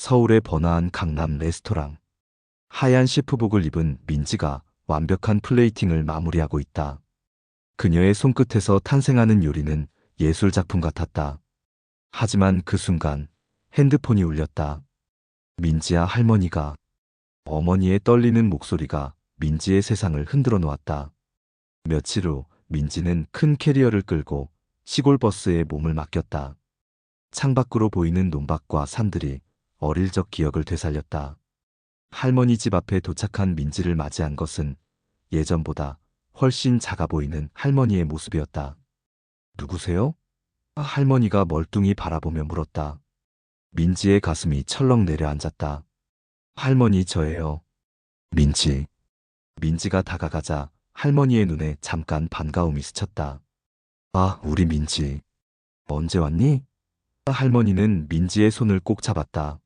서울의 번화한 강남 레스토랑. 하얀 셰프복을 입은 민지가 완벽한 플레이팅을 마무리하고 있다. 그녀의 손끝에서 탄생하는 요리는 예술작품 같았다. 하지만 그 순간 핸드폰이 울렸다. 민지야, 할머니가. 어머니의 떨리는 목소리가 민지의 세상을 흔들어 놓았다. 며칠 후 민지는 큰 캐리어를 끌고 시골 버스에 몸을 맡겼다. 창밖으로 보이는 논밭과 산들이 어릴 적 기억을 되살렸다. 할머니 집 앞에 도착한 민지를 맞이한 것은 예전보다 훨씬 작아 보이는 할머니의 모습이었다. 누구세요? 할머니가 멀뚱히 바라보며 물었다. 민지의 가슴이 철렁 내려앉았다. 할머니, 저예요. 민지. 민지가 다가가자 할머니의 눈에 잠깐 반가움이 스쳤다. 아, 우리 민지. 언제 왔니? 할머니는 민지의 손을 꼭 잡았다.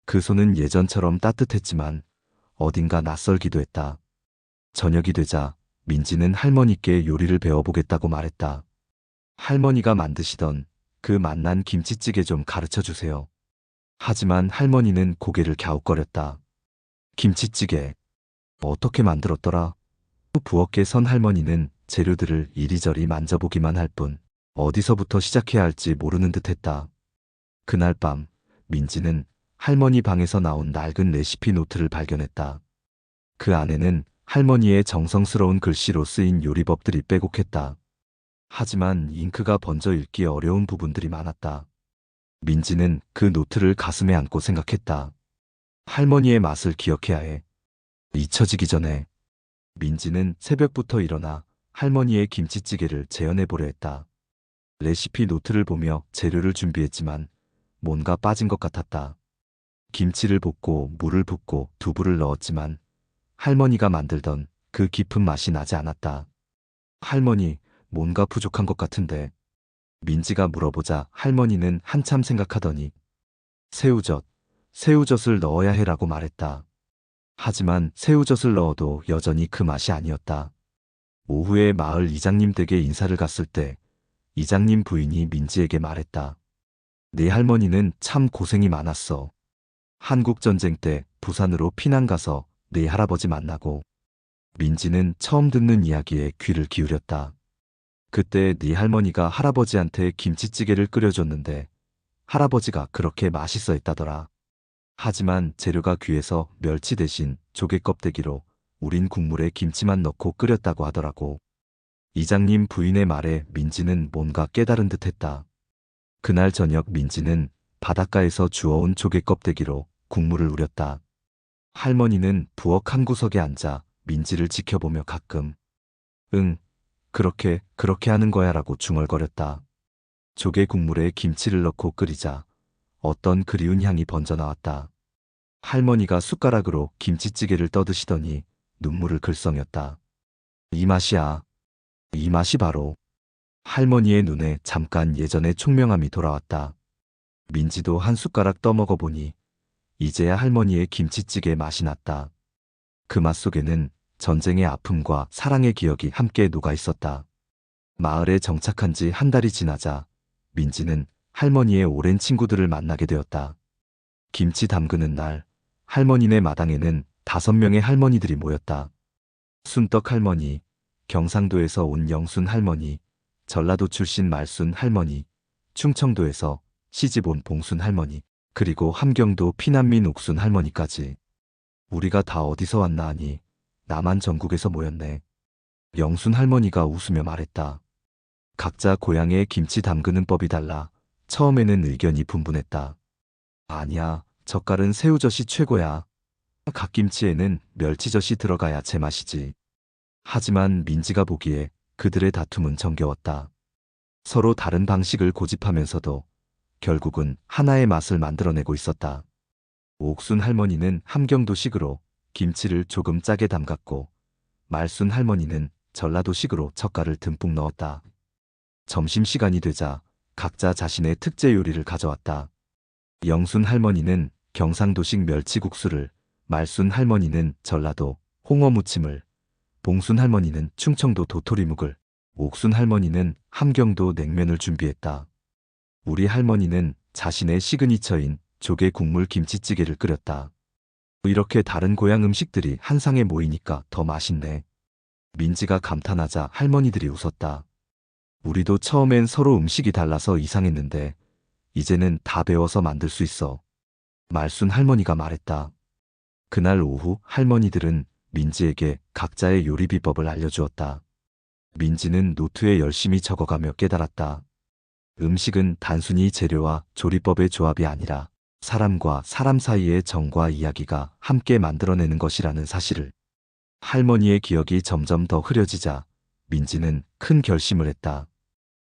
그 손은 예전처럼 따뜻했지만 어딘가 낯설기도 했다. 저녁이 되자 민지는 할머니께 요리를 배워보겠다고 말했다. 할머니가 만드시던 그 맛난 김치찌개 좀 가르쳐 주세요. 하지만 할머니는 고개를 갸웃거렸다. 김치찌개. 어떻게 만들었더라? 부엌에 선 할머니는 재료들을 이리저리 만져보기만 할 뿐 어디서부터 시작해야 할지 모르는 듯했다. 그날 밤 민지는 할머니 방에서 나온 낡은 레시피 노트를 발견했다. 그 안에는 할머니의 정성스러운 글씨로 쓰인 요리법들이 빼곡했다. 하지만 잉크가 번져 읽기 어려운 부분들이 많았다. 민지는 그 노트를 가슴에 안고 생각했다. 할머니의 맛을 기억해야 해. 잊혀지기 전에. 민지는 새벽부터 일어나 할머니의 김치찌개를 재현해보려 했다. 레시피 노트를 보며 재료를 준비했지만 뭔가 빠진 것 같았다. 김치를 볶고 물을 붓고 두부를 넣었지만 할머니가 만들던 그 깊은 맛이 나지 않았다. 할머니, 뭔가 부족한 것 같은데. 민지가 물어보자 할머니는 한참 생각하더니 새우젓을 넣어야 해라고 말했다. 하지만 새우젓을 넣어도 여전히 그 맛이 아니었다. 오후에 마을 이장님 댁에 인사를 갔을 때 이장님 부인이 민지에게 말했다. 네 할머니는 참 고생이 많았어. 한국전쟁 때 부산으로 피난 가서 네 할아버지 만나고. 민지는 처음 듣는 이야기에 귀를 기울였다. 그때 네 할머니가 할아버지한테 김치찌개를 끓여줬는데 할아버지가 그렇게 맛있어 했다더라. 하지만 재료가 귀해서 멸치 대신 조개 껍데기로 우린 국물에 김치만 넣고 끓였다고 하더라고. 이장님 부인의 말에 민지는 뭔가 깨달은 듯했다. 그날 저녁 민지는 바닷가에서 주워온 조개 껍데기로 국물을 우렸다. 할머니는 부엌 한 구석에 앉아 민지를 지켜보며 가끔 응, 그렇게 하는 거야 라고 중얼거렸다. 조개 국물에 김치를 넣고 끓이자 어떤 그리운 향이 번져 나왔다. 할머니가 숟가락으로 김치찌개를 떠드시더니 눈물을 글썽였다. 이 맛이야. 이 맛이 바로. 할머니의 눈에 잠깐 예전의 총명함이 돌아왔다. 민지도 한 숟가락 떠먹어 보니 이제야 할머니의 김치찌개 맛이 났다. 그 맛 속에는 전쟁의 아픔과 사랑의 기억이 함께 녹아 있었다. 마을에 정착한 지 한 달이 지나자 민지는 할머니의 오랜 친구들을 만나게 되었다. 김치 담그는 날 할머니네 마당에는 5명의 할머니들이 모였다. 순떡 할머니, 경상도에서 온 영순 할머니, 전라도 출신 말순 할머니, 충청도에서 시집 온 봉순 할머니, 그리고 함경도 피난민 옥순 할머니까지. 우리가 다 어디서 왔나 하니 나만 전국에서 모였네. 영순 할머니가 웃으며 말했다. 각자 고향의 김치 담그는 법이 달라 처음에는 의견이 분분했다. 아니야, 젓갈은 새우젓이 최고야. 갓김치에는 멸치젓이 들어가야 제맛이지. 하지만 민지가 보기에 그들의 다툼은 정겨웠다. 서로 다른 방식을 고집하면서도 결국은 하나의 맛을 만들어내고 있었다. 옥순 할머니는 함경도식으로 김치를 조금 짜게 담갔고 말순 할머니는 전라도식으로 젓갈을 듬뿍 넣었다. 점심시간이 되자 각자 자신의 특제 요리를 가져왔다. 영순 할머니는 경상도식 멸치국수를, 말순 할머니는 전라도 홍어무침을, 봉순 할머니는 충청도 도토리묵을, 옥순 할머니는 함경도 냉면을 준비했다. 우리 할머니는 자신의 시그니처인 조개 국물 김치찌개를 끓였다. 이렇게 다른 고향 음식들이 한 상에 모이니까 더 맛있네. 민지가 감탄하자 할머니들이 웃었다. 우리도 처음엔 서로 음식이 달라서 이상했는데 이제는 다 배워서 만들 수 있어. 말순 할머니가 말했다. 그날 오후 할머니들은 민지에게 각자의 요리 비법을 알려주었다. 민지는 노트에 열심히 적어가며 깨달았다. 음식은 단순히 재료와 조리법의 조합이 아니라 사람과 사람 사이의 정과 이야기가 함께 만들어내는 것이라는 사실을. 할머니의 기억이 점점 더 흐려지자 민지는 큰 결심을 했다.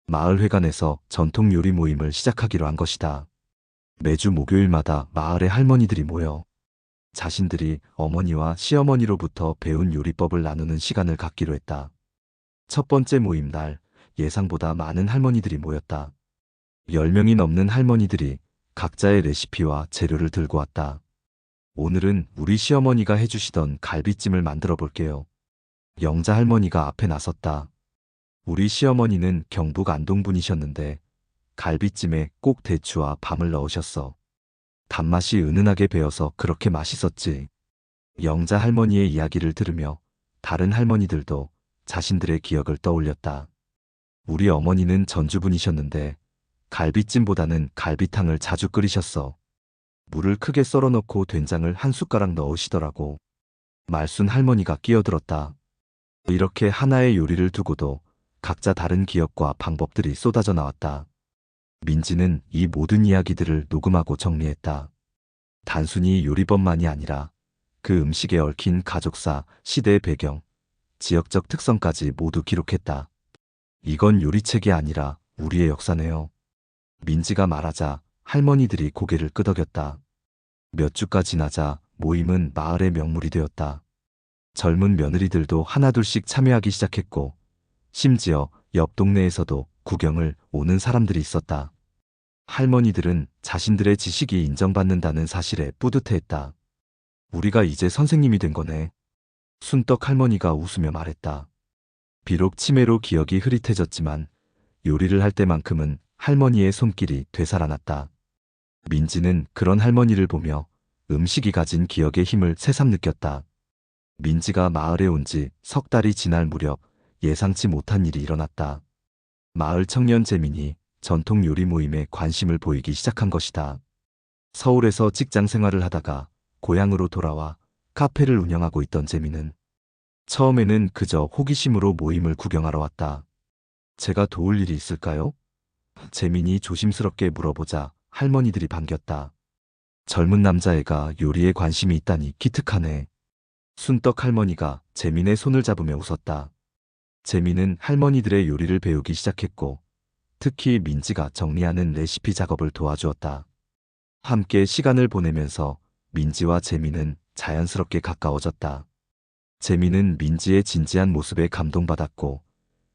마을회관에서 전통 요리 모임을 시작하기로 한 것이다. 매주 목요일마다 마을의 할머니들이 모여 자신들이 어머니와 시어머니로부터 배운 요리법을 나누는 시간을 갖기로 했다. 첫 번째 모임 날 예상보다 많은 할머니들이 모였다. 10명이 넘는 할머니들이 각자의 레시피와 재료를 들고 왔다. 오늘은 우리 시어머니가 해주시던 갈비찜을 만들어 볼게요. 영자 할머니가 앞에 나섰다. 우리 시어머니는 경북 안동 분이셨는데 갈비찜에 꼭 대추와 밤을 넣으셨어. 단맛이 은은하게 배어서 그렇게 맛있었지. 영자 할머니의 이야기를 들으며 다른 할머니들도 자신들의 기억을 떠올렸다. 우리 어머니는 전주 분이셨는데 갈비찜보다는 갈비탕을 자주 끓이셨어. 물을 크게 썰어 넣고 된장을 한 숟가락 넣으시더라고. 말순 할머니가 끼어들었다. 이렇게 하나의 요리를 두고도 각자 다른 기억과 방법들이 쏟아져 나왔다. 민지는 이 모든 이야기들을 녹음하고 정리했다. 단순히 요리법만이 아니라 그 음식에 얽힌 가족사, 시대의 배경, 지역적 특성까지 모두 기록했다. 이건 요리책이 아니라 우리의 역사네요. 민지가 말하자 할머니들이 고개를 끄덕였다. 몇 주가 지나자 모임은 마을의 명물이 되었다. 젊은 며느리들도 하나둘씩 참여하기 시작했고 심지어 옆 동네에서도 구경을 오는 사람들이 있었다. 할머니들은 자신들의 지식이 인정받는다는 사실에 뿌듯해했다. 우리가 이제 선생님이 된 거네. 순떡 할머니가 웃으며 말했다. 비록 치매로 기억이 흐릿해졌지만 요리를 할 때만큼은 할머니의 손길이 되살아났다. 민지는 그런 할머니를 보며 음식이 가진 기억의 힘을 새삼 느꼈다. 민지가 마을에 온 지 석 달이 지날 무렵 예상치 못한 일이 일어났다. 마을 청년 재민이 전통 요리 모임에 관심을 보이기 시작한 것이다. 서울에서 직장 생활을 하다가 고향으로 돌아와 카페를 운영하고 있던 재민은 처음에는 그저 호기심으로 모임을 구경하러 왔다. 제가 도울 일이 있을까요? 재민이 조심스럽게 물어보자 할머니들이 반겼다. 젊은 남자애가 요리에 관심이 있다니 기특하네. 순떡 할머니가 재민의 손을 잡으며 웃었다. 재민은 할머니들의 요리를 배우기 시작했고 특히 민지가 정리하는 레시피 작업을 도와주었다. 함께 시간을 보내면서 민지와 재민은 자연스럽게 가까워졌다. 재민은 민지의 진지한 모습에 감동받았고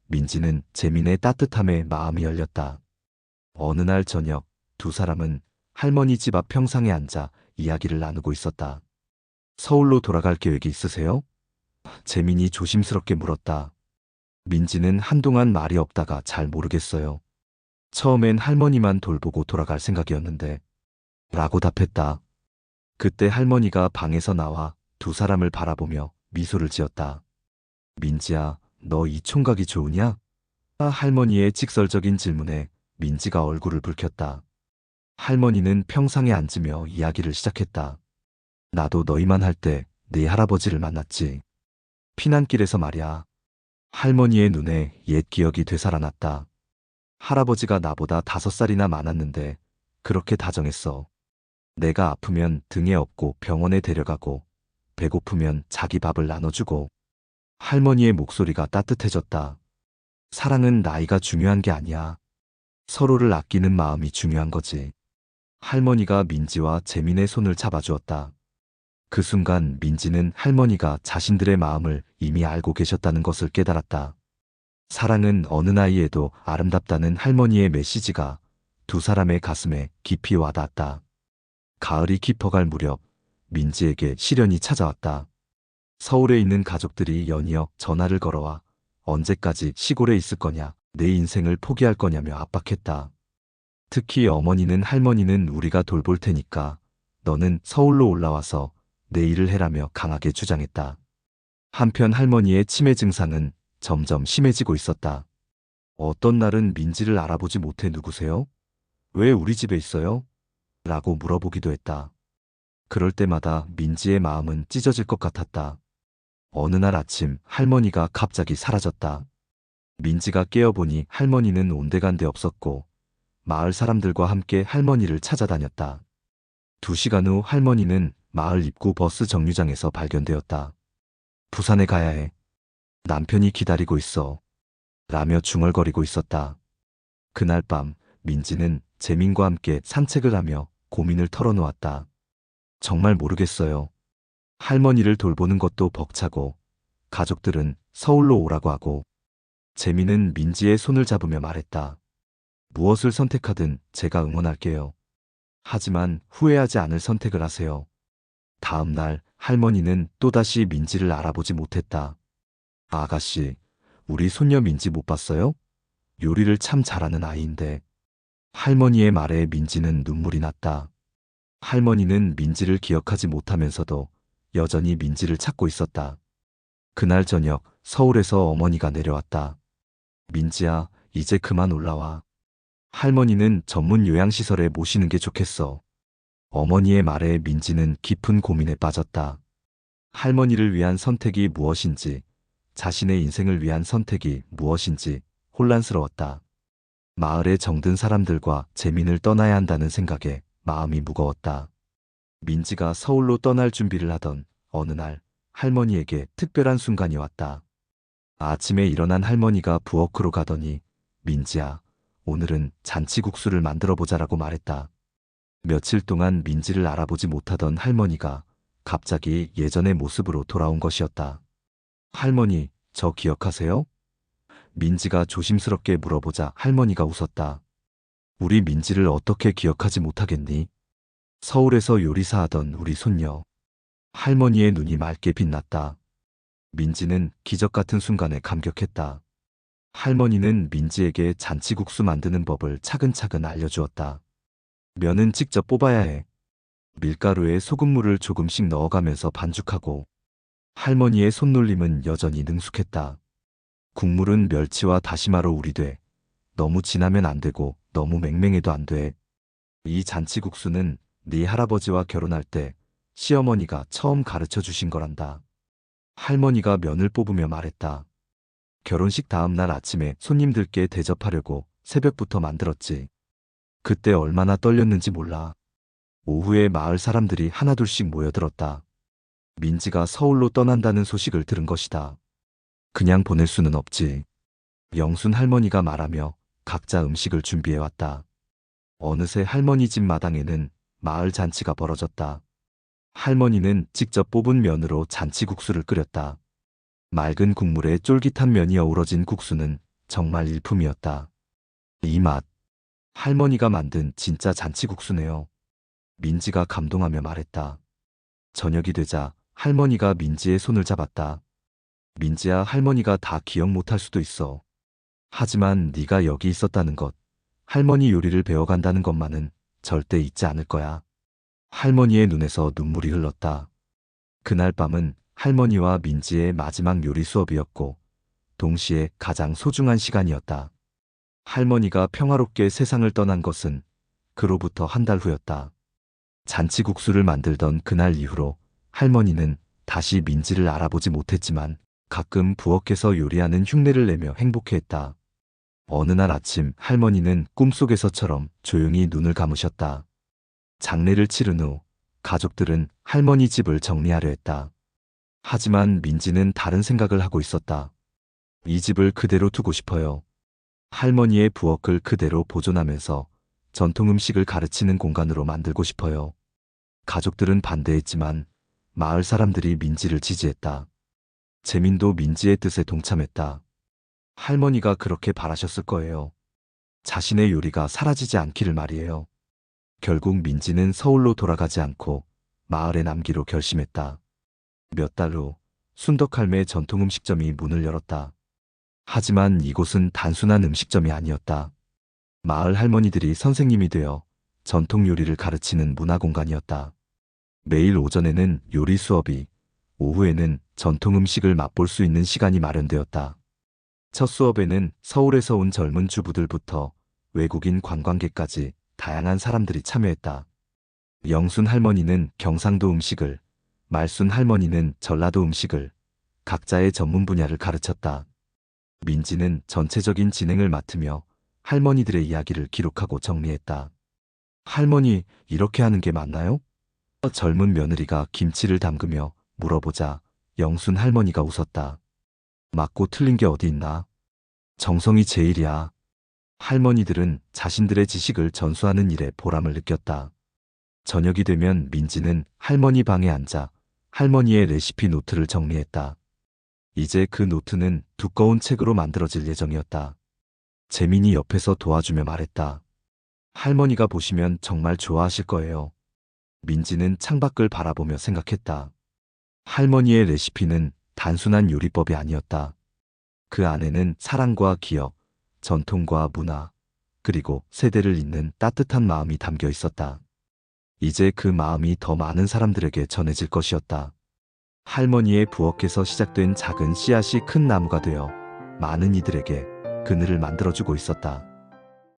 민지는 재민의 따뜻함에 마음이 열렸다. 어느 날 저녁 두 사람은 할머니 집 앞 평상에 앉아 이야기를 나누고 있었다. 서울로 돌아갈 계획이 있으세요? 재민이 조심스럽게 물었다. 민지는 한동안 말이 없다가 잘 모르겠어요. 처음엔 할머니만 돌보고 돌아갈 생각이었는데 라고 답했다. 그때 할머니가 방에서 나와 두 사람을 바라보며 미소를 지었다. 민지야, 너 이 총각이 좋으냐? 할머니의 직설적인 질문에 민지가 얼굴을 붉혔다. 할머니는 평상에 앉으며 이야기를 시작했다. 나도 너희만 할 때 네 할아버지를 만났지. 피난길에서 말이야. 할머니의 눈에 옛 기억이 되살아났다. 할아버지가 나보다 5살이나 많았는데 그렇게 다정했어. 내가 아프면 등에 업고 병원에 데려가고 배고프면 자기 밥을 나눠주고. 할머니의 목소리가 따뜻해졌다. 사랑은 나이가 중요한 게 아니야. 서로를 아끼는 마음이 중요한 거지. 할머니가 민지와 재민의 손을 잡아주었다. 그 순간 민지는 할머니가 자신들의 마음을 이미 알고 계셨다는 것을 깨달았다. 사랑은 어느 나이에도 아름답다는 할머니의 메시지가 두 사람의 가슴에 깊이 와닿았다. 가을이 깊어갈 무렵 민지에게 시련이 찾아왔다. 서울에 있는 가족들이 연이어 전화를 걸어와 언제까지 시골에 있을 거냐, 내 인생을 포기할 거냐며 압박했다. 특히 어머니는 할머니는 우리가 돌볼 테니까 너는 서울로 올라와서 내 일을 해라며 강하게 주장했다. 한편 할머니의 치매 증상은 점점 심해지고 있었다. 어떤 날은 민지를 알아보지 못해 누구세요? 왜 우리 집에 있어요? 라고 물어보기도 했다. 그럴 때마다 민지의 마음은 찢어질 것 같았다. 어느 날 아침 할머니가 갑자기 사라졌다. 민지가 깨어보니 할머니는 온데간데 없었고 마을 사람들과 함께 할머니를 찾아다녔다. 2시간 후 할머니는 마을 입구 버스 정류장에서 발견되었다. 부산에 가야 해. 남편이 기다리고 있어. 라며 중얼거리고 있었다. 그날 밤 민지는 재민과 함께 산책을 하며 고민을 털어놓았다. 정말 모르겠어요. 할머니를 돌보는 것도 벅차고 가족들은 서울로 오라고 하고 재민은 민지의 손을 잡으며 말했다. 무엇을 선택하든 제가 응원할게요. 하지만 후회하지 않을 선택을 하세요. 다음 날 할머니는 또다시 민지를 알아보지 못했다. 아가씨, 우리 손녀 민지 못 봤어요? 요리를 참 잘하는 아이인데. 할머니의 말에 민지는 눈물이 났다. 할머니는 민지를 기억하지 못하면서도 여전히 민지를 찾고 있었다. 그날 저녁 서울에서 어머니가 내려왔다. 민지야, 이제 그만 올라와. 할머니는 전문 요양시설에 모시는 게 좋겠어. 어머니의 말에 민지는 깊은 고민에 빠졌다. 할머니를 위한 선택이 무엇인지, 자신의 인생을 위한 선택이 무엇인지 혼란스러웠다. 마을에 정든 사람들과 재민을 떠나야 한다는 생각에 마음이 무거웠다. 민지가 서울로 떠날 준비를 하던 어느 날 할머니에게 특별한 순간이 왔다. 아침에 일어난 할머니가 부엌으로 가더니 민지야, 오늘은 잔치국수를 만들어 보자라고 말했다. 며칠 동안 민지를 알아보지 못하던 할머니가 갑자기 예전의 모습으로 돌아온 것이었다. 할머니, 저 기억하세요? 민지가 조심스럽게 물어보자 할머니가 웃었다. 우리 민지를 어떻게 기억하지 못하겠니? 서울에서 요리사 하던 우리 손녀. 할머니의 눈이 맑게 빛났다. 민지는 기적 같은 순간에 감격했다. 할머니는 민지에게 잔치국수 만드는 법을 차근차근 알려주었다. 면은 직접 뽑아야 해. 밀가루에 소금물을 조금씩 넣어가면서 반죽하고. 할머니의 손놀림은 여전히 능숙했다. 국물은 멸치와 다시마로 우리돼. 너무 진하면 안 되고 너무 맹맹해도 안 돼. 이 잔치국수는 네 할아버지와 결혼할 때 시어머니가 처음 가르쳐 주신 거란다. 할머니가 면을 뽑으며 말했다. 결혼식 다음 날 아침에 손님들께 대접하려고 새벽부터 만들었지. 그때 얼마나 떨렸는지 몰라. 오후에 마을 사람들이 하나둘씩 모여들었다. 민지가 서울로 떠난다는 소식을 들은 것이다. 그냥 보낼 수는 없지. 영순 할머니가 말하며 각자 음식을 준비해왔다. 어느새 할머니 집 마당에는 마을 잔치가 벌어졌다. 할머니는 직접 뽑은 면으로 잔치국수를 끓였다. 맑은 국물에 쫄깃한 면이 어우러진 국수는 정말 일품이었다. 이 맛, 할머니가 만든 진짜 잔치국수네요. 민지가 감동하며 말했다. 저녁이 되자 할머니가 민지의 손을 잡았다. 민지야, 할머니가 다 기억 못할 수도 있어. 하지만 네가 여기 있었다는 것, 할머니 요리를 배워간다는 것만은 절대 잊지 않을 거야. 할머니의 눈에서 눈물이 흘렀다. 그날 밤은 할머니와 민지의 마지막 요리 수업이었고 동시에 가장 소중한 시간이었다. 할머니가 평화롭게 세상을 떠난 것은 그로부터 한 달 후였다. 잔치국수를 만들던 그날 이후로 할머니는 다시 민지를 알아보지 못했지만 가끔 부엌에서 요리하는 흉내를 내며 행복해했다. 어느 날 아침 할머니는 꿈속에서처럼 조용히 눈을 감으셨다. 장례를 치른 후 가족들은 할머니 집을 정리하려 했다. 하지만 민지는 다른 생각을 하고 있었다. 이 집을 그대로 두고 싶어요. 할머니의 부엌을 그대로 보존하면서 전통 음식을 가르치는 공간으로 만들고 싶어요. 가족들은 반대했지만 마을 사람들이 민지를 지지했다. 재민도 민지의 뜻에 동참했다. 할머니가 그렇게 바라셨을 거예요. 자신의 요리가 사라지지 않기를 말이에요. 결국 민지는 서울로 돌아가지 않고 마을에 남기로 결심했다. 몇 달 후 순덕할매 전통 음식점이 문을 열었다. 하지만 이곳은 단순한 음식점이 아니었다. 마을 할머니들이 선생님이 되어 전통 요리를 가르치는 문화 공간이었다. 매일 오전에는 요리 수업이, 오후에는 전통 음식을 맛볼 수 있는 시간이 마련되었다. 첫 수업에는 서울에서 온 젊은 주부들부터 외국인 관광객까지 다양한 사람들이 참여했다. 영순 할머니는 경상도 음식을, 말순 할머니는 전라도 음식을, 각자의 전문 분야를 가르쳤다. 민지는 전체적인 진행을 맡으며 할머니들의 이야기를 기록하고 정리했다. 할머니, 이렇게 하는 게 맞나요? 젊은 며느리가 김치를 담그며 물어보자 영순 할머니가 웃었다. 맞고 틀린 게 어디 있나? 정성이 제일이야. 할머니들은 자신들의 지식을 전수하는 일에 보람을 느꼈다. 저녁이 되면 민지는 할머니 방에 앉아 할머니의 레시피 노트를 정리했다. 이제 그 노트는 두꺼운 책으로 만들어질 예정이었다. 재민이 옆에서 도와주며 말했다. 할머니가 보시면 정말 좋아하실 거예요. 민지는 창밖을 바라보며 생각했다. 할머니의 레시피는 단순한 요리법이 아니었다. 그 안에는 사랑과 기억, 전통과 문화, 그리고 세대를 잇는 따뜻한 마음이 담겨 있었다. 이제 그 마음이 더 많은 사람들에게 전해질 것이었다. 할머니의 부엌에서 시작된 작은 씨앗이 큰 나무가 되어 많은 이들에게 그늘을 만들어주고 있었다.